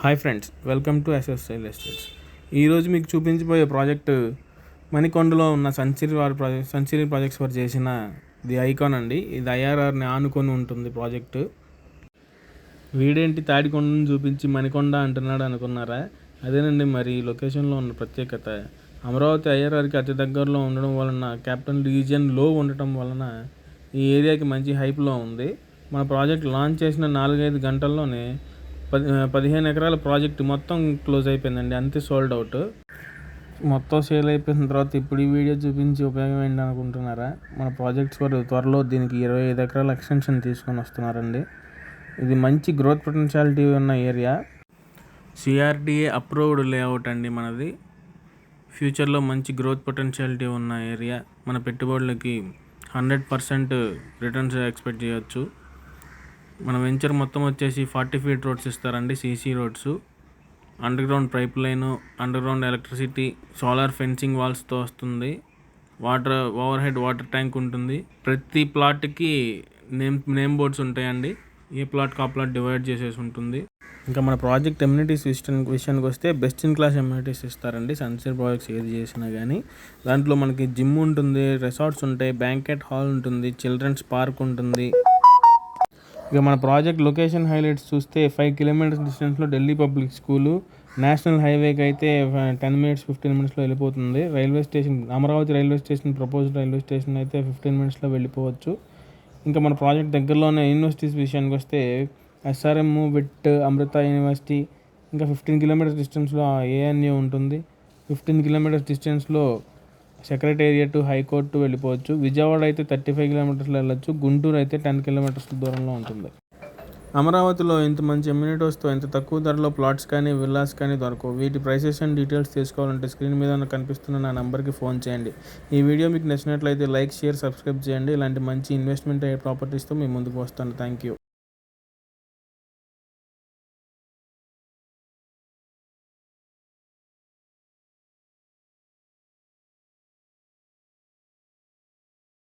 Hi friends, welcome to SS real estates. ఈరోజు మీకు చూపించబోయే ప్రాజెక్టు మణికొండలో ఉన్న సంచిరి ప్రాజెక్ట్స్ వారు చేసిన ది ఐకాన్ అండి. ఇది ఐఆర్ఆర్ని ఆనుకొని ఉంటుంది ప్రాజెక్టు. వీడేంటి తాడికొండను చూపించి మణికొండ అంటున్నాడు అనుకున్నారా? అదేనండి మరి లొకేషన్లో ఉన్న ప్రత్యేకత. అమరావతి ఐఆర్ఆర్కి అతి దగ్గరలో ఉండడం వలన, క్యాపిటల్ రీజియన్లో ఉండటం వలన ఈ ఏరియాకి మంచి హైప్లో ఉంది. మన ప్రాజెక్ట్ లాంచ్ చేసిన 4-5 గంటల్లోనే 15 ఎకరాల ప్రాజెక్ట్ మొత్తం క్లోజ్ అయిపోయిందండి. అంతే సోల్డ్ అవుట్. మొత్తం సేల్ అయిపోయిన తర్వాత ఇప్పుడు ఈ వీడియో చూపించి ఉపయోగం ఏంటి అనుకుంటున్నారా? మన ప్రాజెక్ట్స్ వారు త్వరలో దీనికి 25 ఎకరాల ఎక్స్టెన్షన్ తీసుకొని వస్తున్నారండి. ఇది మంచి గ్రోత్ పొటెన్షియాలిటీ ఉన్న ఏరియా. సిఆర్డిఏ అప్రూవ్డ్ లేఅవుట్ అండి మనది. ఫ్యూచర్లో మంచి గ్రోత్ పొటెన్షియాలిటీ ఉన్న ఏరియా. మన పెట్టుబడులకి 100% రిటర్న్స్ ఎక్స్పెక్ట్ చేయొచ్చు. మన వెంచర్ మొత్తం వచ్చేసి 40 ఫీట్ రోడ్స్ ఇస్తారండి, CC roads, underground pipeline, underground electricity, solar fencing వాల్స్తో వస్తుంది. ఓవర్ హెడ్ వాటర్ ట్యాంక్ ఉంటుంది. ప్రతి ప్లాట్కి నేమ్ బోర్డ్స్ ఉంటాయండి. ఏ ప్లాట్కి ఆ ప్లాట్ డివైడ్ చేసేసి ఉంటుంది. ఇంకా మన ప్రాజెక్ట్ ఎమ్యూనిటీస్ విషయానికి వస్తే బెస్ట్ ఇన్ క్లాస్ ఎమ్యూనిటీస్ ఇస్తారండి. సన్సెట్ ప్రాజెక్ట్స్ ఏది చేసినా కానీ దాంట్లో మనకి జిమ్ ఉంటుంది, రిసార్ట్స్ ఉంటాయి, బ్యాంకెట్ హాల్ ఉంటుంది, చిల్డ్రన్స్ పార్క్ ఉంటుంది. ఇక మన ప్రాజెక్ట్ లొకేషన్ హైలైట్స్ చూస్తే 5 కిలోమీటర్స్ డిస్టెన్స్లో ఢిల్లీ పబ్లిక్ స్కూలు, నేషనల్ హైవేకి అయితే 10 మినిట్స్ 15 మినిట్స్లో వెళ్ళిపోతుంది. Railway station, Amaravati railway station, proposed railway station అయితే 15 మినిట్స్లో వెళ్ళిపోవచ్చు. ఇంకా మన ప్రాజెక్ట్ దగ్గరలోనే యూనివర్సిటీస్ విషయానికి వస్తే ఎస్ఆర్ఎం, విట్, అమృత యూనివర్సిటీ, ఇంకా 15 కిలోమీటర్స్ డిస్టెన్స్లో ఏఎన్యూ ఉంటుంది. 15 కిలోమీటర్స్ డిస్టెన్స్లో సెక్రటేరియట్, హైకోర్టు వెళ్ళిపోవచ్చు. విజయవాడ అయితే 35 కిలోమీటర్స్లో వెళ్ళొచ్చు. గుంటూరు అయితే 10 కిలోమీటర్స్ దూరంలో ఉంటుంది. అమరావతిలో ఇంత మంచి ఎమ్యూనిటీస్తో ఇంత తక్కువ ధరలో ప్లాట్స్ కానీ విల్లాస్ కానీ దొరకవు. వీటి ప్రైసెస్ అండ్ డీటెయిల్స్ తెలుసుకోవాలంటే స్క్రీన్ మీద కనిపిస్తున్న నా నెంబర్కి ఫోన్ చేయండి. ఈ వీడియో మీకు నచ్చినట్లయితే లైక్, షేర్, సబ్స్క్రైబ్ చేయండి. ఇలాంటి మంచి ఇన్వెస్ట్మెంట్ అయ్యే ప్రాపర్టీస్తో మీ ముందుకు వస్తాను. Thank you.